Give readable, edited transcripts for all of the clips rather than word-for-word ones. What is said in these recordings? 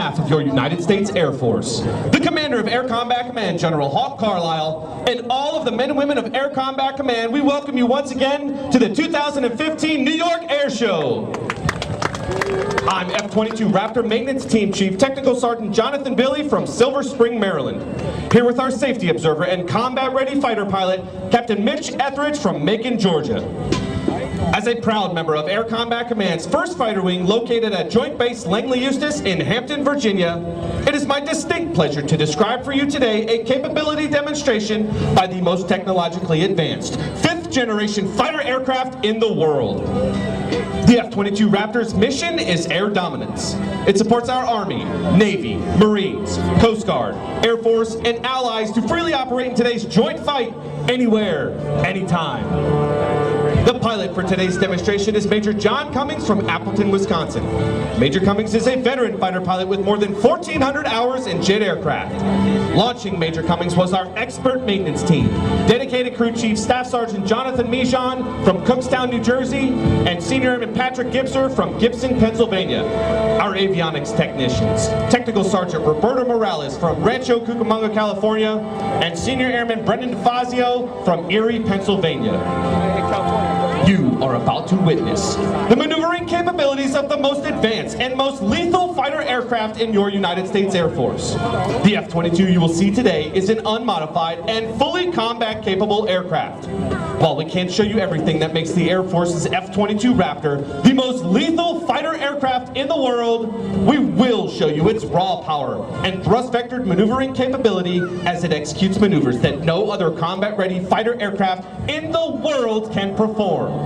behalf of your United States Air Force, the Commander of Air Combat Command, General Hawk Carlisle, and all of the men and women of Air Combat Command, we welcome you once again to the 2015 New York Air Show. I'm F-22 Raptor Maintenance Team Chief Technical Sergeant Jonathan Billy from Silver Spring, Maryland. Here with our safety observer and combat-ready fighter pilot, Captain Mitch Etheridge from Macon, Georgia. As a proud member of Air Combat Command's 1st Fighter Wing located at Joint Base Langley Eustis in Hampton, Virginia, it is my distinct pleasure to describe for you today a capability demonstration by the most technologically advanced 5th generation fighter aircraft in the world. The F-22 Raptor's mission is air dominance. It supports our Army, Navy, Marines, Coast Guard, Air Force, and allies to freely operate in today's joint fight anywhere, anytime. The pilot for today's demonstration is Major John Cummings from Appleton, Wisconsin. Major Cummings is a veteran fighter pilot with more than 1,400 hours in jet aircraft. Launching Major Cummings was our expert maintenance team, dedicated crew chief Staff Sergeant Jonathan Mijan from Cookstown, New Jersey, and Senior Airman Patrick Gibser from Gibson, Pennsylvania. Our avionics technicians, Technical Sergeant Roberto Morales from Rancho Cucamonga, California, and Senior Airman Brendan DeFazio from Erie, Pennsylvania. You are about to witness the maneuvering capabilities of the most advanced and most lethal fighter aircraft in your United States Air Force. The F-22 you will see today is an unmodified and fully combat-capable aircraft. While we can't show you everything that makes the Air Force's F-22 Raptor the most lethal fighter aircraft in the world, we will show you its raw power and thrust-vectored maneuvering capability as it executes maneuvers that no other combat-ready fighter aircraft in the world can perform.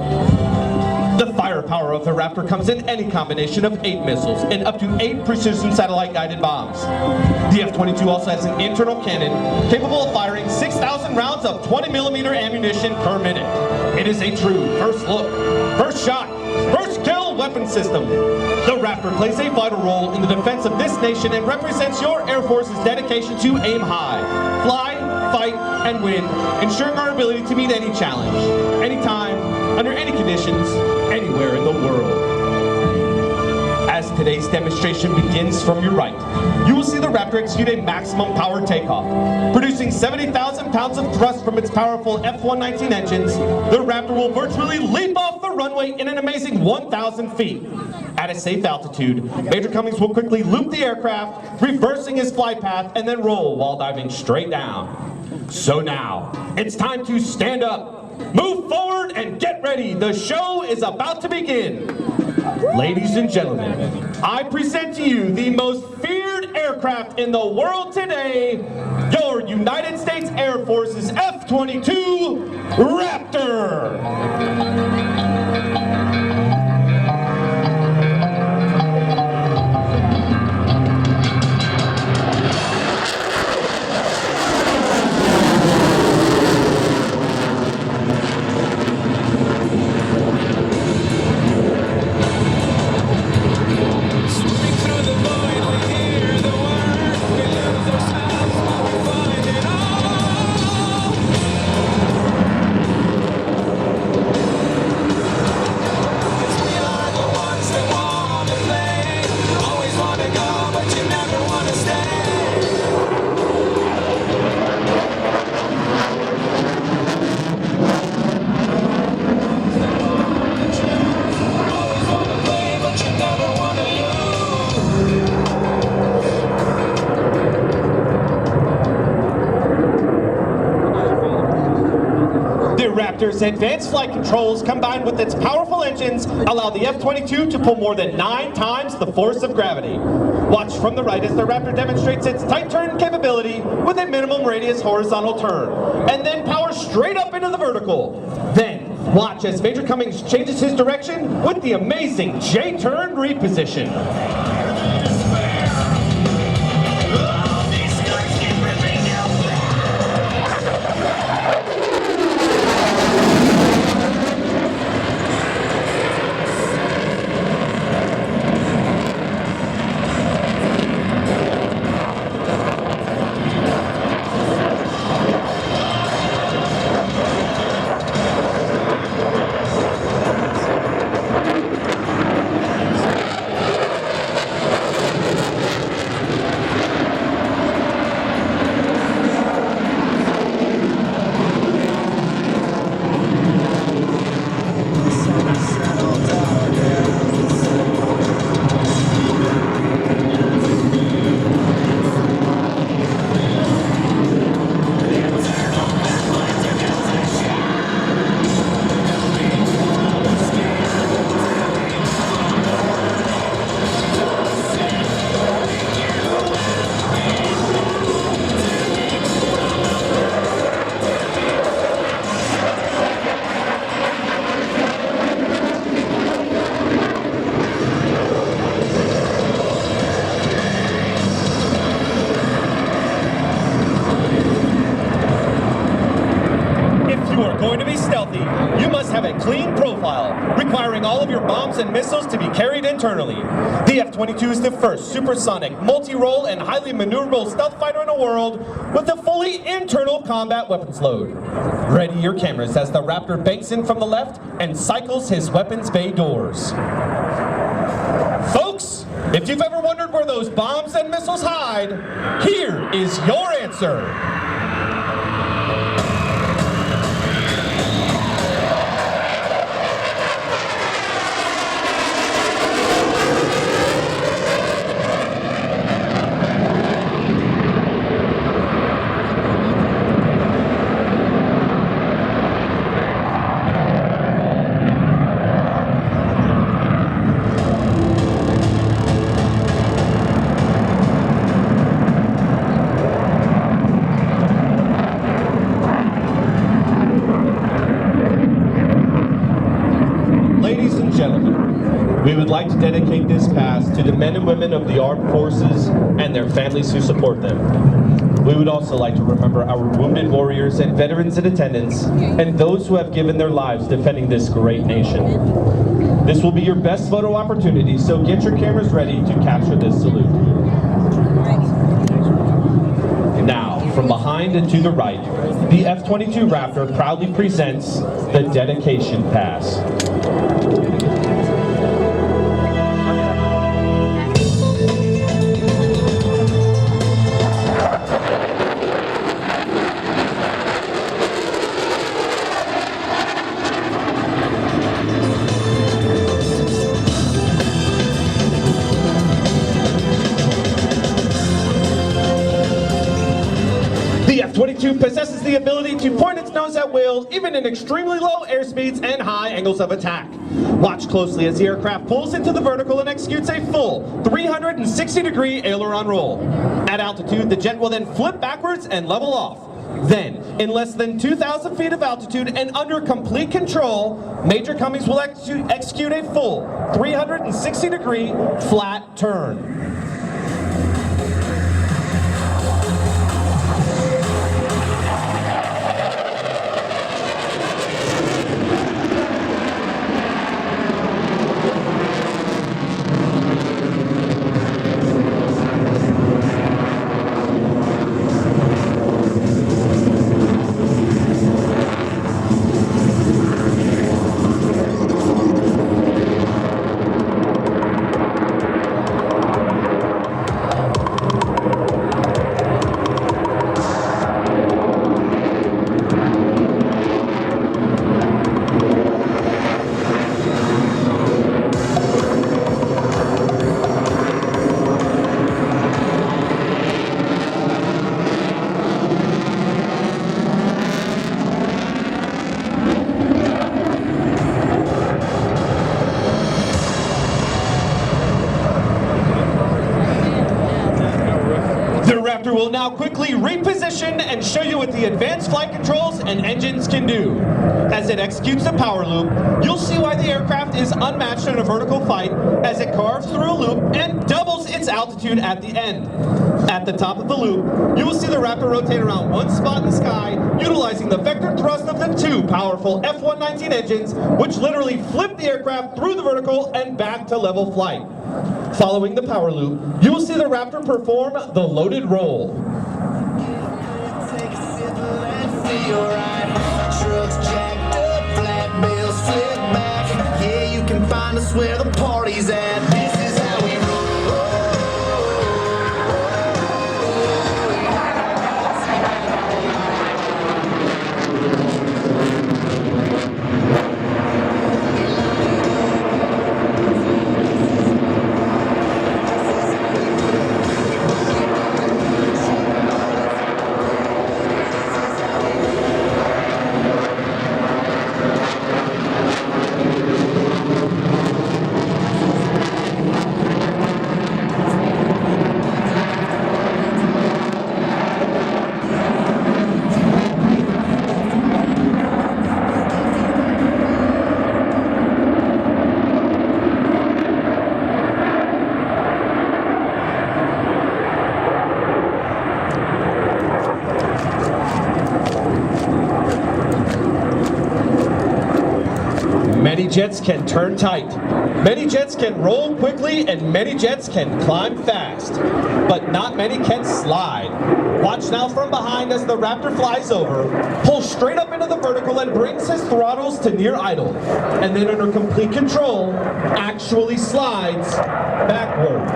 The firepower of the Raptor comes in any combination of 8 missiles and up to 8 precision satellite-guided bombs. The F-22 also has an internal cannon capable of firing 6,000 rounds of 20mm ammunition per minute. It is a true first look, first shot, first kill weapon system. The Raptor plays a vital role in the defense of this nation and represents your Air Force's dedication to aim high, fly, fight, and win, ensuring our ability to meet any challenge, anytime, under any conditions, anywhere in the world. As today's demonstration begins from your right, you will see the Raptor execute a maximum power takeoff. Producing 70,000 pounds of thrust from its powerful F-119 engines, the Raptor will virtually leap off the runway in an amazing 1,000 feet. At a safe altitude, Major Cummings will quickly loop the aircraft, reversing his flight path, and then roll while diving straight down. So now, it's time to stand up, move forward, and get ready. The show is about to begin. Ladies and gentlemen, I present to you the most feared aircraft in the world today, your United States Air Force's F-22 Raptor. Raptor's advanced flight controls combined with its powerful engines allow the F-22 to pull more than 9 times the force of gravity. Watch from the right as the Raptor demonstrates its tight turn capability with a minimum radius horizontal turn, and then power straight up into the vertical. Then, watch as Major Cummings changes his direction with the amazing J-turn reposition. you are going to be stealthy, you must have a clean profile, requiring all of your bombs and missiles to be carried internally. The F-22 is the first supersonic, multi-role, and highly maneuverable stealth fighter in the world with a fully internal combat weapons load. Ready your cameras as the Raptor banks in from the left and cycles his weapons bay doors. Folks, if you've ever wondered where those bombs and missiles hide, here is your answer. We would like to dedicate this pass to the men and women of the armed forces and their families who support them. We would also like to remember our wounded warriors and veterans in attendance and those who have given their lives defending this great nation. This will be your best photo opportunity, so get your cameras ready to capture this salute. Now, from behind and to the right, the F-22 Raptor proudly presents the dedication pass. The F-22 possesses the ability to point its nose at will, even in extremely low airspeeds and high angles of attack. Watch closely as the aircraft pulls into the vertical and executes a full 360-degree aileron roll. At altitude, the jet will then flip backwards and level off. Then, in less than 2,000 feet of altitude and under complete control, Major Cummings will execute a full 360-degree flat turn. The Raptor will now quickly reposition and show you what the advanced flight controls and engines can do. As it executes the power loop, you'll see why the aircraft is unmatched in a vertical fight as it carves through a loop and doubles its altitude at the end. At the top of the loop, you will see the Raptor rotate around one spot in the sky, utilizing the vector thrust of the two powerful F-119 engines, which literally flip the aircraft through the vertical and back to level flight. Following the power loop, you will see the Raptor perform the loaded roll. Trucks jacked up, flat bills flip back. Yeah, you can find us where the party's at. This is how we roll. jets can turn tight. Many jets can roll quickly, and many jets can climb fast. But not many can slide. Watch now from behind as the Raptor flies over, pulls straight up into the vertical and brings his throttles to near idle. And then under complete control, actually slides backward.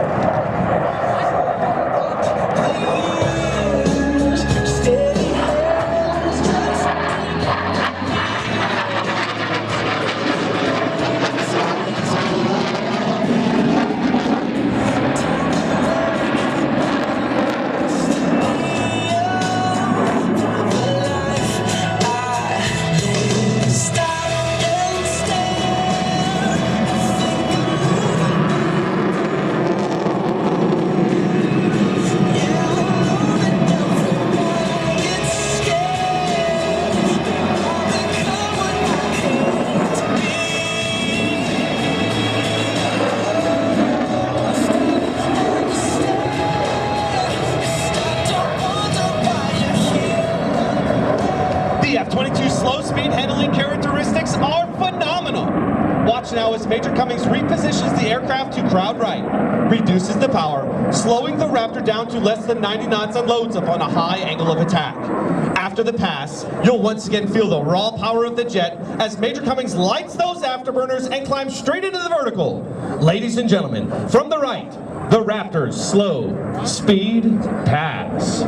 The F-22 slow speed handling characteristics are phenomenal. Watch now as Major Cummings repositions the aircraft to crowd right, reduces the power, slowing the Raptor down to less than 90 knots and loads upon a high angle of attack. After the pass, you'll once again feel the raw power of the jet as Major Cummings lights those afterburners and climbs straight into the vertical. Ladies and gentlemen, from the right, the Raptor's slow speed pass.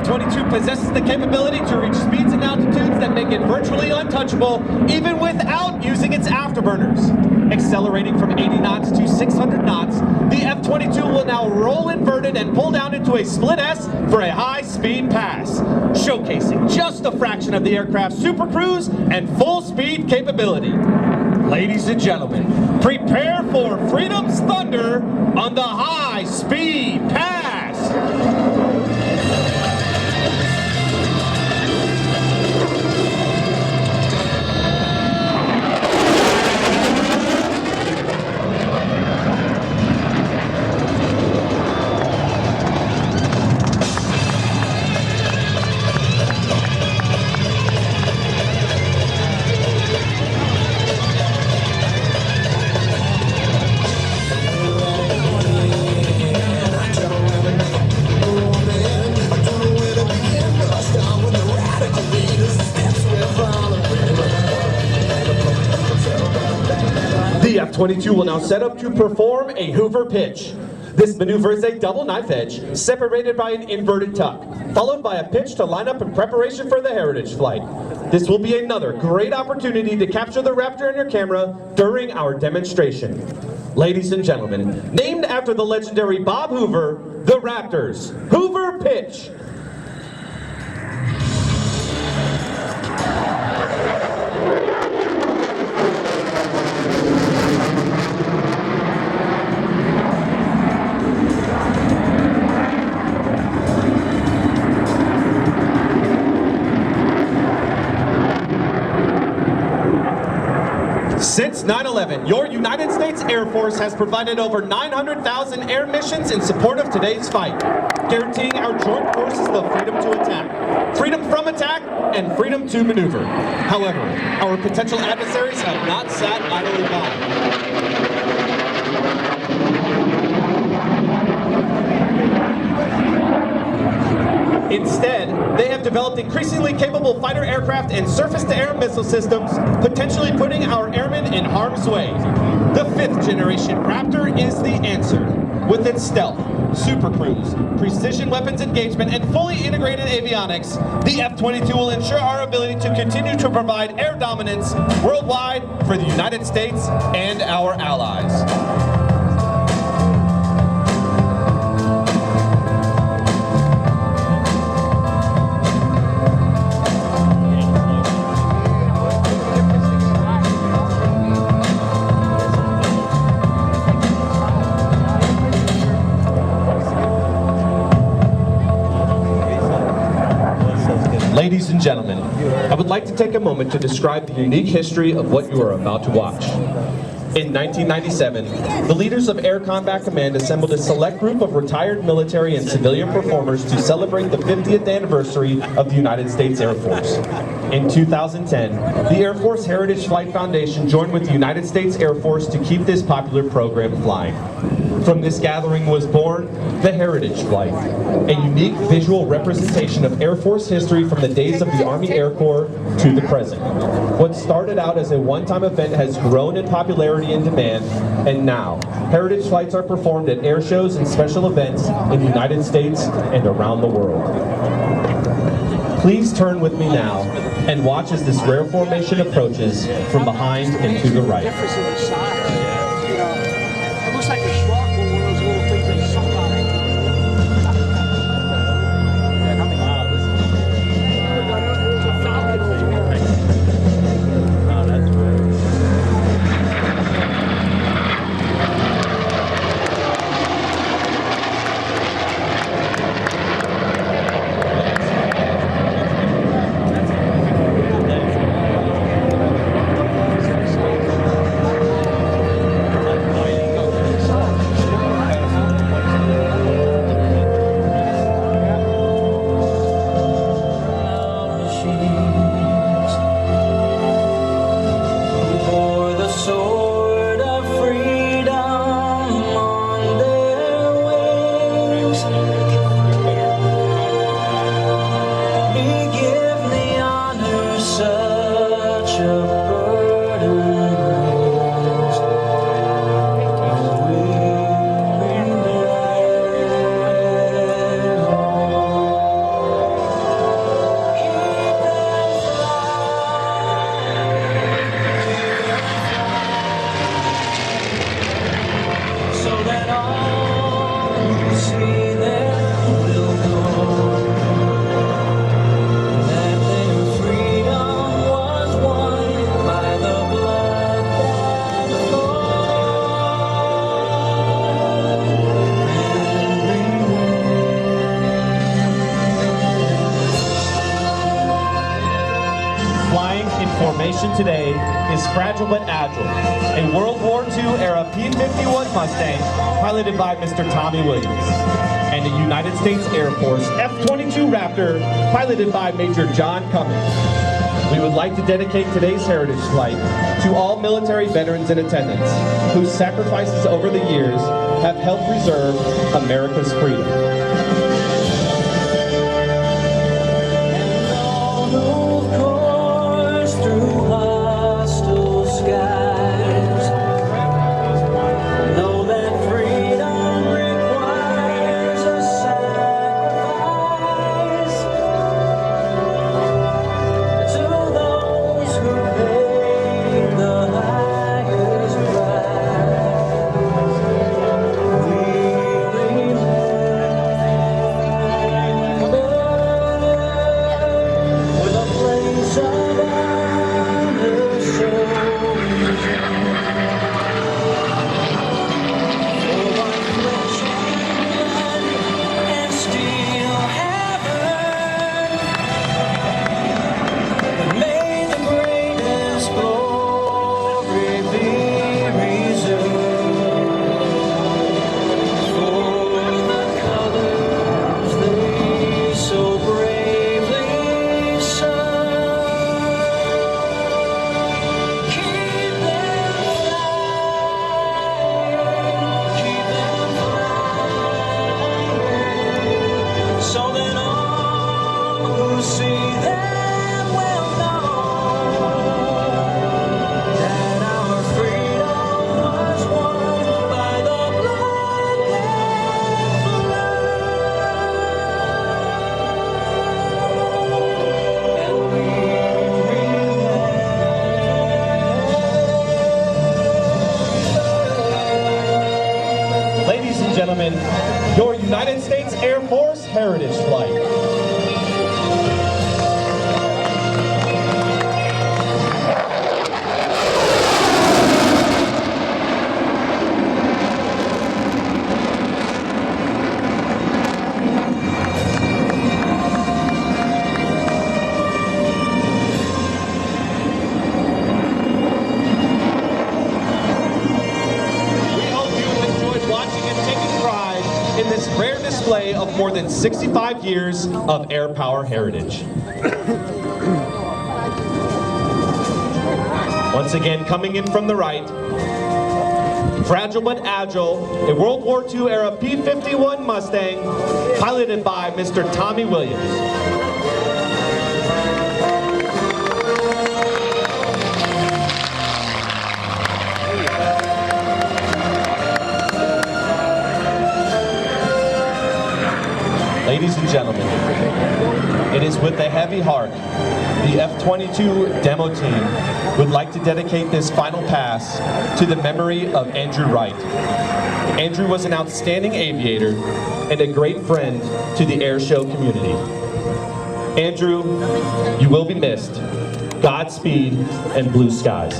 F-22 possesses the capability to reach speeds and altitudes that make it virtually untouchable, even without using its afterburners. Accelerating from 80 knots to 600 knots, the F-22 will now roll inverted and pull down into a split S for a high-speed pass, showcasing just a fraction of the aircraft's super cruise and full-speed capability. Ladies and gentlemen, prepare for freedom's thunder on the high-speed pass. The F-22 will now set up to perform a Hoover pitch. This maneuver is a double knife edge, separated by an inverted tuck, followed by a pitch to line up in preparation for the Heritage flight. This will be another great opportunity to capture the Raptor on your camera during our demonstration. Ladies and gentlemen, named after the legendary Bob Hoover, the Raptor's Hoover pitch. Since 9/11, your United States Air Force has provided over 900,000 air missions in support of today's fight, guaranteeing our joint forces the freedom to attack, freedom from attack, and freedom to maneuver. However, our potential adversaries have not sat idly by. Instead, they have developed increasingly capable fighter aircraft and surface-to-air missile systems, potentially putting our airmen in harm's way. The 5th generation Raptor is the answer. With its stealth, super cruise, precision weapons engagement, and fully integrated avionics, the F-22 will ensure our ability to continue to provide air dominance worldwide for the United States and our allies. Ladies and gentlemen, I would like to take a moment to describe the unique history of what you are about to watch. In 1997, the leaders of Air Combat Command assembled a select group of retired military and civilian performers to celebrate the 50th anniversary of the United States Air Force. In 2010, the Air Force Heritage Flight Foundation joined with the United States Air Force to keep this popular program flying. From this gathering was born the Heritage Flight, a unique visual representation of Air Force history from the days of the Army Air Corps to the present. What started out as a one-time event has grown in popularity and demand, and now, Heritage Flights are performed at air shows and special events in the United States and around the world. Please turn with me now and watch as this rare formation approaches from behind and to the right. It looks like a shark or one of those little things that suck on it. Formation today is fragile but agile, a World War II era P-51 Mustang piloted by Mr. Tommy Williams, and a United States Air Force F-22 Raptor piloted by Major John Cummings. We would like to dedicate today's Heritage Flight to all military veterans in attendance whose sacrifices over the years have helped preserve America's freedom. Heritage Flight. In this rare display of more than 65 years of air power heritage. Once again, coming in from the right, fragile but agile, a World War II era P-51 Mustang, piloted by Mr. Tommy Williams. Ladies and gentlemen, it is with a heavy heart the F-22 demo team would like to dedicate this final pass to the memory of Andrew Wright. Andrew was an outstanding aviator and a great friend to the air show community. Andrew, you will be missed. Godspeed and blue skies.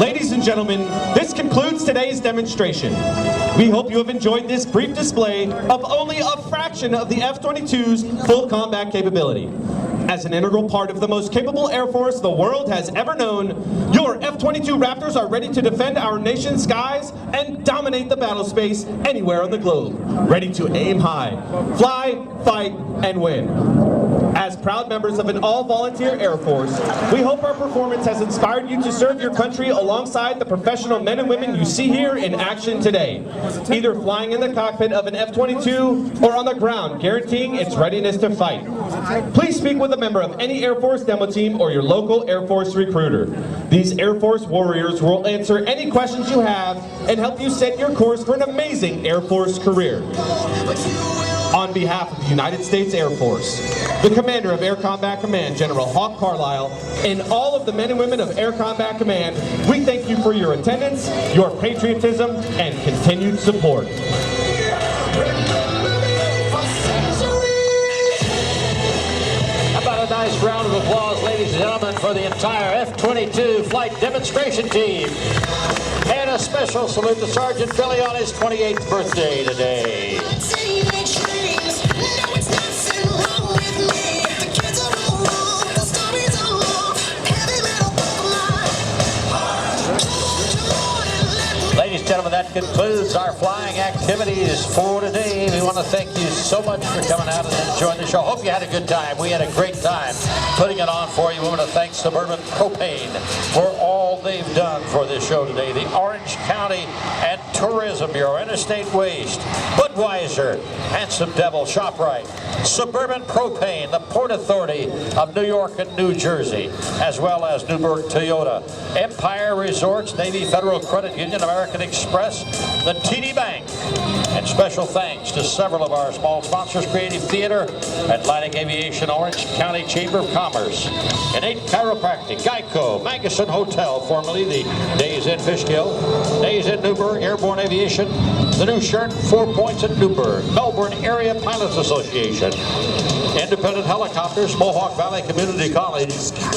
Ladies and gentlemen, this concludes today's demonstration. We hope you have enjoyed this brief display of only a fraction of the F-22's full combat capability. As an integral part of the most capable Air Force the world has ever known, your F-22 Raptors are ready to defend our nation's skies and dominate the battle space anywhere on the globe. Ready to aim high, fly, fight, and win. As proud members of an all-volunteer Air Force, we hope our performance has inspired you to serve your country alongside the professional men and women you see here in action today, either flying in the cockpit of an F-22 or on the ground, guaranteeing its readiness to fight. Please speak with a member of any Air Force demo team or your local Air Force recruiter. These Air Force warriors will answer any questions you have and help you set your course for an amazing Air Force career. On behalf of the United States Air Force, the Commander of Air Combat Command, General Hawk Carlisle, and all of the men and women of Air Combat Command, we thank you for your attendance, your patriotism, and continued support. How about a nice round of applause, ladies and gentlemen, for the entire F-22 flight demonstration team. And a special salute to Sergeant Billy on his 28th birthday today. Ladies and gentlemen, that concludes our flying activities for today. We want to thank you so much for coming out and enjoying the show. Hope you had a good time. We had a great time putting it on for you. We want to thank Suburban Propane for all they've done for this show today. The Orange County and Tourism Bureau, Interstate Waste, Budweiser, Handsome Devil, ShopRite, Suburban Propane, the Port Authority of New York and New Jersey, as well as Newburgh Toyota, Empire Resorts, Navy Federal Credit Union, American Express, the TD Bank, and special thanks to several of our small sponsors: Creative Theater, Atlantic Aviation, Orange County Chamber of Commerce, Innate Chiropractic, Geico, Magasin Hotel, formerly the Days Inn Fishkill, Days Inn Newburgh, Airborne Aviation, the new shirt, 4 Points at Newburgh, Melbourne Area Pilots Association, Independent Helicopters, Mohawk Valley Community College,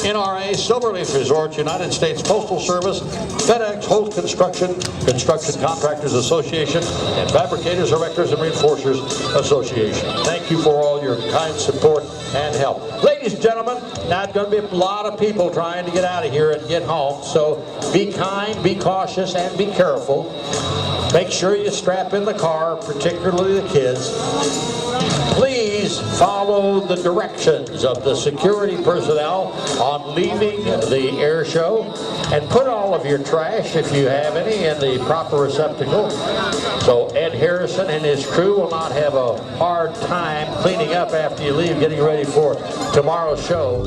NRA, Silverleaf Resorts, United States Postal Service, FedEx, Holt Construction, Construction Contractors Association, and Fabricators, Erectors, and Reinforcers Association. Thank you for all your kind support and help. Ladies and gentlemen, now it's going to be a lot of people trying to get out of here and get home, so be kind, be cautious, and be careful. Make sure you strap in the car, particularly the kids. Please follow the directions of the security personnel on leaving the air show, and put all of your trash, if you have any, in the proper receptacle. So Ed Harrison and his crew will not have a hard time cleaning up after you leave, getting ready for tomorrow's show.